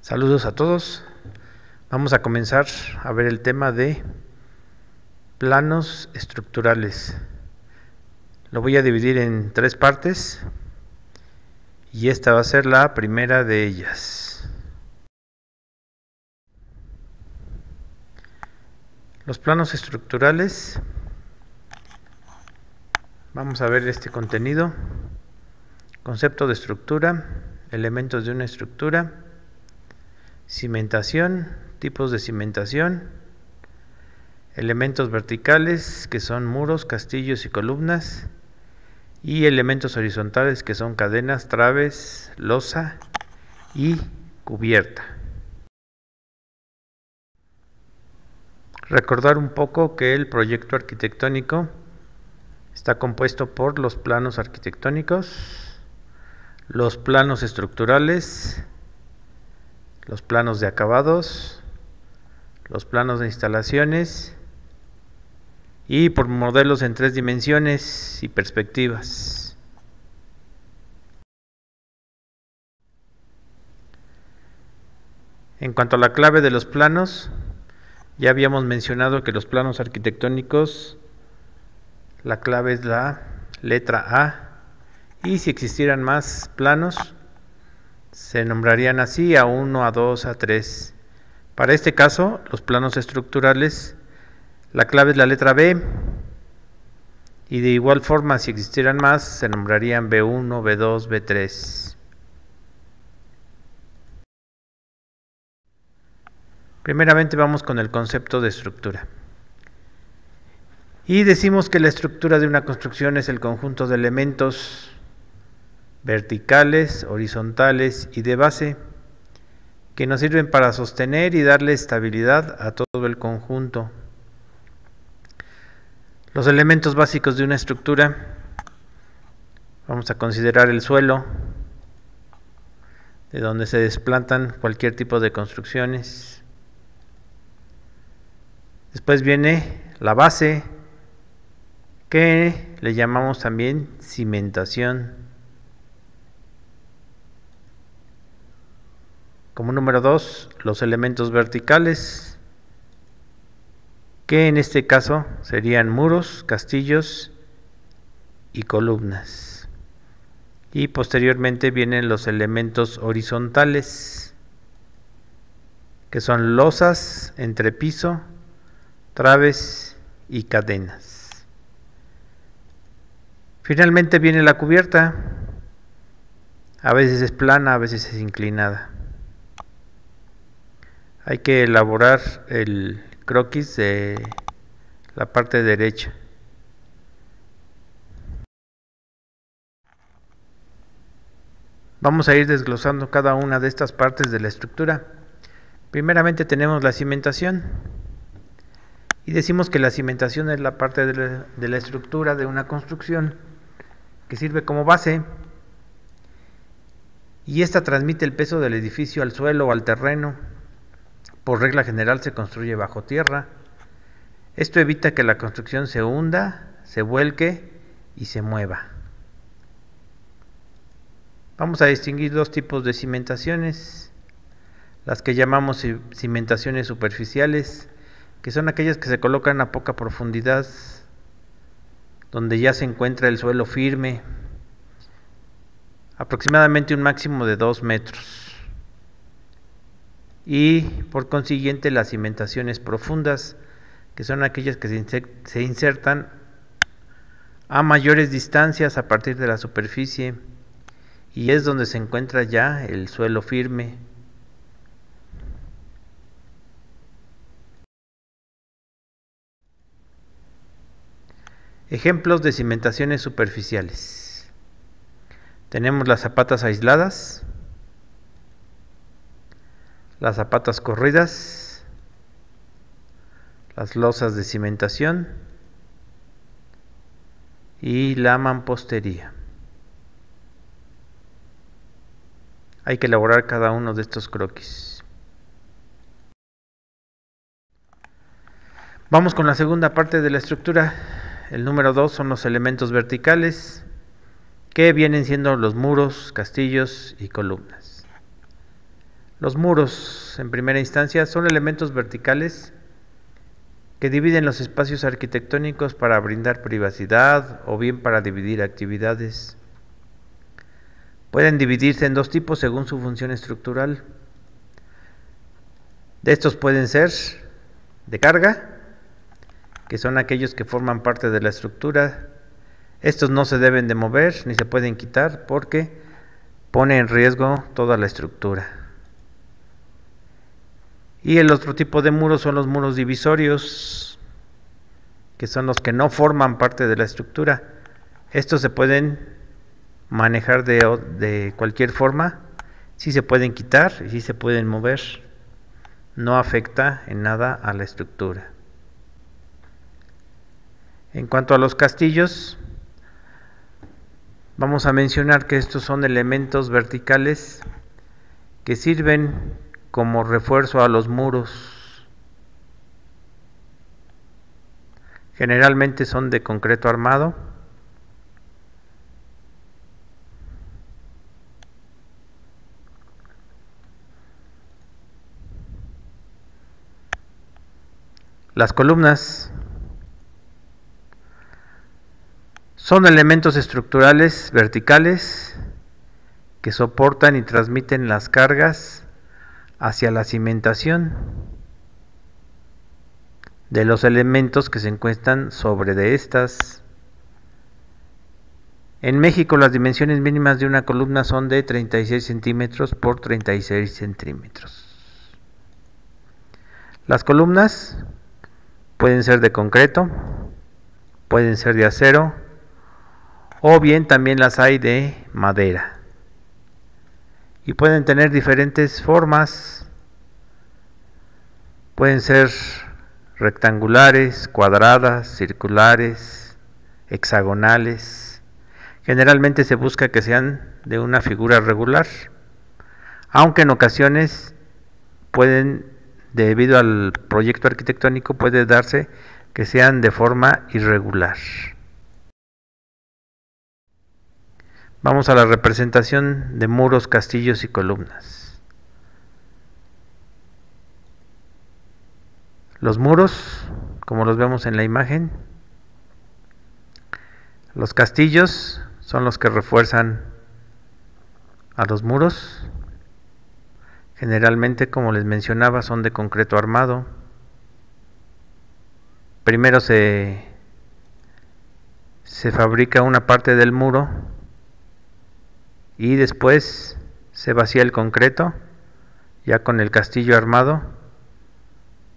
Saludos a todos. Vamos a comenzar a ver el tema de planos estructurales. Lo voy a dividir en 3 partes y esta va a ser la primera de ellas. Los planos estructurales. Vamos a ver este contenido. Concepto de estructura, elementos de una estructura, cimentación, tipos de cimentación, elementos verticales que son muros, castillos y columnas, y elementos horizontales que son cadenas, traves, losa y cubierta. Recordar un poco que el proyecto arquitectónico está compuesto por los planos arquitectónicos, los planos estructurales, los planos de acabados, los planos de instalaciones y por modelos en 3 dimensiones y perspectivas. En cuanto a la clave de los planos, ya habíamos mencionado que los planos arquitectónicos, la clave es la letra A, y si existieran más planos, se nombrarían así: A1, A2, A3. Para este caso, los planos estructurales, la clave es la letra B, y de igual forma, si existieran más, se nombrarían B1, B2, B3. Primeramente vamos con el concepto de estructura. Y decimos que la estructura de una construcción es el conjunto de elementos verticales, horizontales y de base que nos sirven para sostener y darle estabilidad a todo el conjunto. Los elementos básicos de una estructura, vamos a considerar el suelo, de donde se desplantan cualquier tipo de construcciones. Después viene la base, que le llamamos también cimentación. Como número 2, los elementos verticales, que en este caso serían muros, castillos y columnas. Y posteriormente vienen los elementos horizontales, que son losas, entrepiso, traves y cadenas. Finalmente viene la cubierta, a veces es plana, a veces es inclinada. Hay que elaborar el croquis de la parte derecha. Vamos a ir desglosando cada una de estas partes de la estructura. Primeramente tenemos la cimentación. Y decimos que la cimentación es la parte de la estructura de una construcción que sirve como base. Y esta transmite el peso del edificio al suelo o al terreno. Por regla general se construye bajo tierra. Esto evita que la construcción se hunda, se vuelque y se mueva. Vamos a distinguir 2 tipos de cimentaciones: las que llamamos cimentaciones superficiales, que son aquellas que se colocan a poca profundidad, donde ya se encuentra el suelo firme, aproximadamente un máximo de 2 metros. Y por consiguiente las cimentaciones profundas, que son aquellas que se insertan a mayores distancias a partir de la superficie, y es donde se encuentra ya el suelo firme. Ejemplos de cimentaciones superficiales: tenemos las zapatas aisladas, las zapatas corridas, las losas de cimentación y la mampostería. Hay que elaborar cada uno de estos croquis. Vamos con la segunda parte de la estructura. El número 2 son los elementos verticales, que vienen siendo los muros, castillos y columnas. Los muros, en primera instancia, son elementos verticales que dividen los espacios arquitectónicos para brindar privacidad o bien para dividir actividades. Pueden dividirse en dos tipos según su función estructural. De estos pueden ser de carga, que son aquellos que forman parte de la estructura. Estos no se deben de mover ni se pueden quitar porque pone en riesgo toda la estructura. Y el otro tipo de muros son los muros divisorios, que son los que no forman parte de la estructura. Estos se pueden manejar de cualquier forma, sí se pueden quitar y sí se pueden mover, no afecta en nada a la estructura. En cuanto a los castillos, vamos a mencionar que estos son elementos verticales que sirven como refuerzo a los muros. Generalmente son de concreto armado. Las columnas son elementos estructurales verticales que soportan y transmiten las cargas hacia la cimentación de los elementos que se encuentran sobre de estas. En México las dimensiones mínimas de una columna son de 36 centímetros por 36 centímetros. Las columnas pueden ser de concreto, pueden ser de acero, o bien también las hay de madera. Y pueden tener diferentes formas, pueden ser rectangulares, cuadradas, circulares, hexagonales. Generalmente se busca que sean de una figura regular, aunque en ocasiones debido al proyecto arquitectónico, puede darse que sean de forma irregular. Vamos a la representación de muros, castillos y columnas. Los muros, como los vemos en la imagen, los castillos son los que refuerzan a los muros. Generalmente, como les mencionaba, son de concreto armado. Primero se fabrica una parte del muro y después se vacía el concreto ya con el castillo armado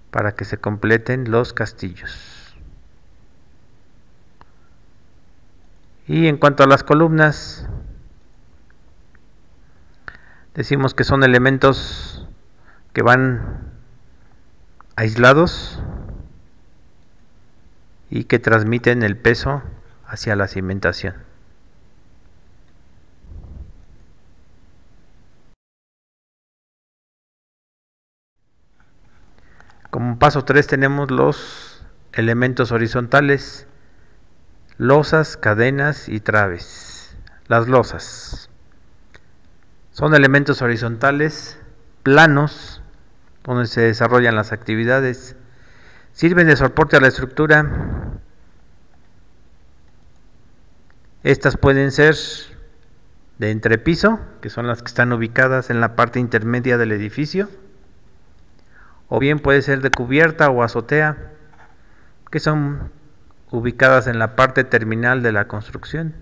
para que se completen los castillos. Y en cuanto a las columnas, decimos que son elementos que van aislados y que transmiten el peso hacia la cimentación. Como paso 3 tenemos los elementos horizontales, losas, cadenas y traves. Las losas son elementos horizontales, planos, donde se desarrollan las actividades. Sirven de soporte a la estructura. Estas pueden ser de entrepiso, que son las que están ubicadas en la parte intermedia del edificio, o bien puede ser de cubierta o azotea, que son ubicadas en la parte terminal de la construcción.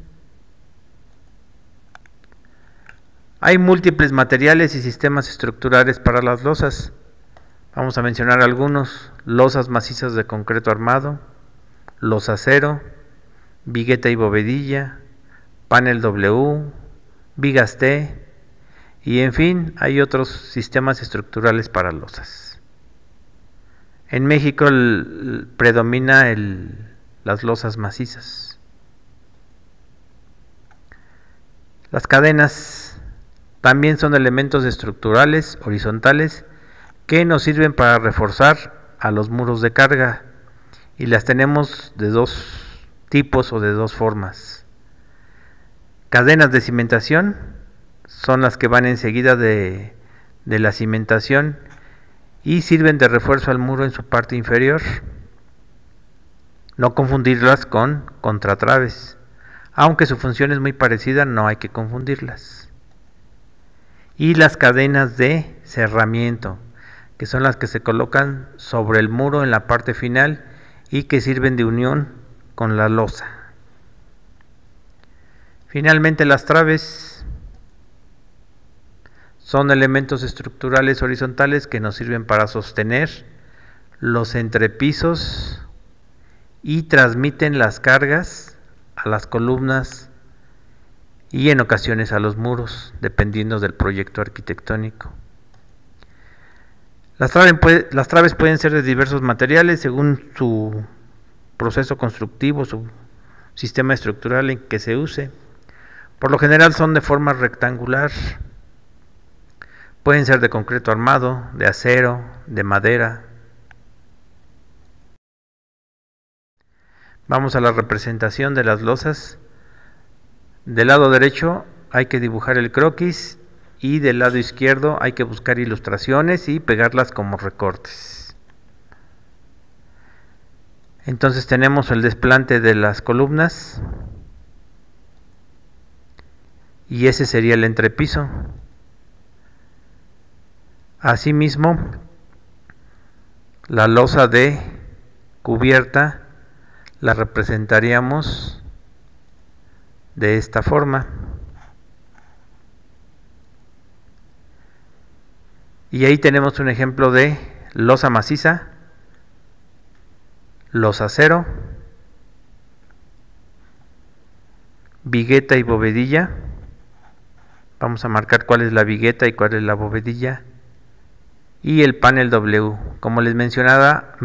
Hay múltiples materiales y sistemas estructurales para las losas. Vamos a mencionar algunos: losas macizas de concreto armado, losacero, vigueta y bovedilla, panel W, vigas T, y en fin, hay otros sistemas estructurales para losas. En México predomina las losas macizas. Las cadenas también son elementos estructurales horizontales que nos sirven para reforzar a los muros de carga, y las tenemos de dos tipos o de dos formas. Cadenas de cimentación son las que van enseguida de de la cimentación y sirven de refuerzo al muro en su parte inferior. No confundirlas con contratraves. Aunque su función es muy parecida, no hay que confundirlas. Y las cadenas de cerramiento, que son las que se colocan sobre el muro en la parte final y que sirven de unión con la losa. Finalmente, las traves son elementos estructurales horizontales que nos sirven para sostener los entrepisos y transmiten las cargas a las columnas y en ocasiones a los muros, dependiendo del proyecto arquitectónico. Las traves pueden ser de diversos materiales según su proceso constructivo, su sistema estructural en que se use. Por lo general son de forma rectangular, pueden ser de concreto armado, de acero, de madera. Vamos a la representación de las losas. Del lado derecho hay que dibujar el croquis y del lado izquierdo hay que buscar ilustraciones y pegarlas como recortes. Entonces tenemos el desplante de las columnas y ese sería el entrepiso. Asimismo, la losa de cubierta la representaríamos de esta forma. Y ahí tenemos un ejemplo de losa maciza, losa acero, vigueta y bovedilla. Vamos a marcar cuál es la vigueta y cuál es la bovedilla. Y el panel W. Como les mencionaba,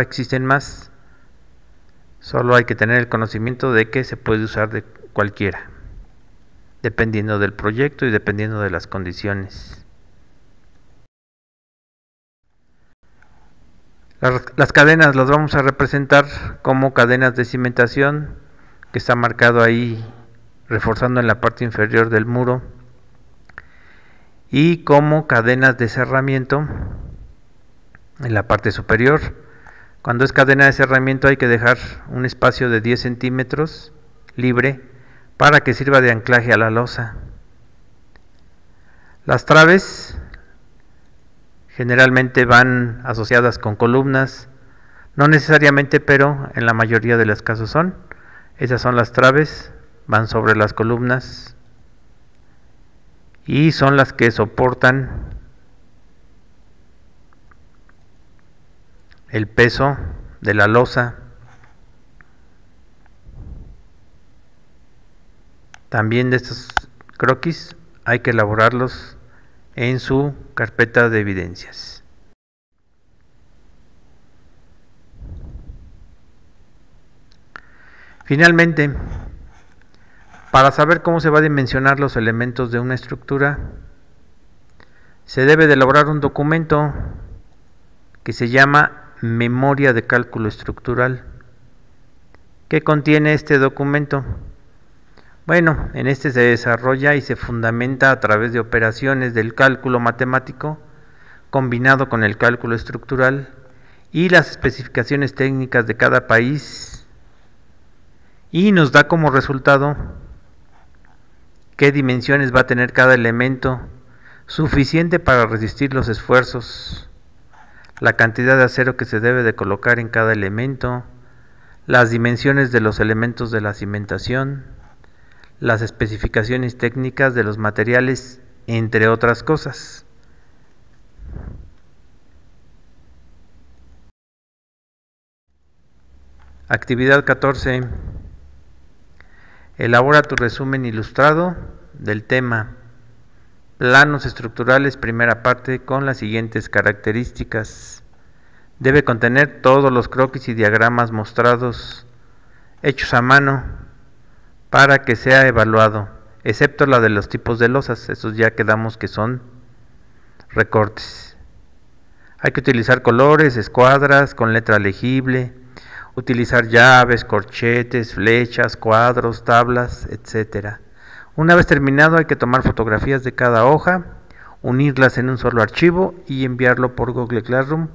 existen más. Solo hay que tener el conocimiento de que se puede usar de cualquiera, dependiendo del proyecto y dependiendo de las condiciones. Las cadenas las vamos a representar como cadenas de cimentación, que está marcado ahí reforzando en la parte inferior del muro, y como cadenas de cerramiento en la parte superior. Cuando es cadena de cerramiento hay que dejar un espacio de 10 centímetros libre para que sirva de anclaje a la losa. Las traves generalmente van asociadas con columnas, no necesariamente, pero en la mayoría de los casos son. Esas son las traves, van sobre las columnas y son las que soportan el peso de la losa. También de estos croquis hay que elaborarlos en su carpeta de evidencias. Finalmente, para saber cómo se va a dimensionar los elementos de una estructura, se debe de elaborar un documento que se llama Memoria de Cálculo Estructural. ¿Qué contiene este documento? Bueno, en este se desarrolla y se fundamenta a través de operaciones del cálculo matemático combinado con el cálculo estructural y las especificaciones técnicas de cada país, y nos da como resultado qué dimensiones va a tener cada elemento suficiente para resistir los esfuerzos, la cantidad de acero que se debe de colocar en cada elemento, las dimensiones de los elementos de la cimentación, las especificaciones técnicas de los materiales, entre otras cosas. Actividad 14. Elabora tu resumen ilustrado del tema Planos estructurales, primera parte, con las siguientes características. Debe contener todos los croquis y diagramas mostrados, hechos a mano, para que sea evaluado, excepto la de los tipos de losas. Estos ya quedamos que son recortes. Hay que utilizar colores, escuadras con letra legible, utilizar llaves, corchetes, flechas, cuadros, tablas, etc. Una vez terminado hay que tomar fotografías de cada hoja, unirlas en un solo archivo y enviarlo por Google Classroom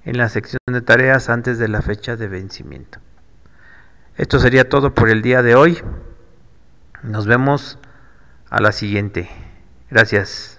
en la sección de tareas antes de la fecha de vencimiento. Esto sería todo por el día de hoy. Nos vemos a la siguiente. Gracias.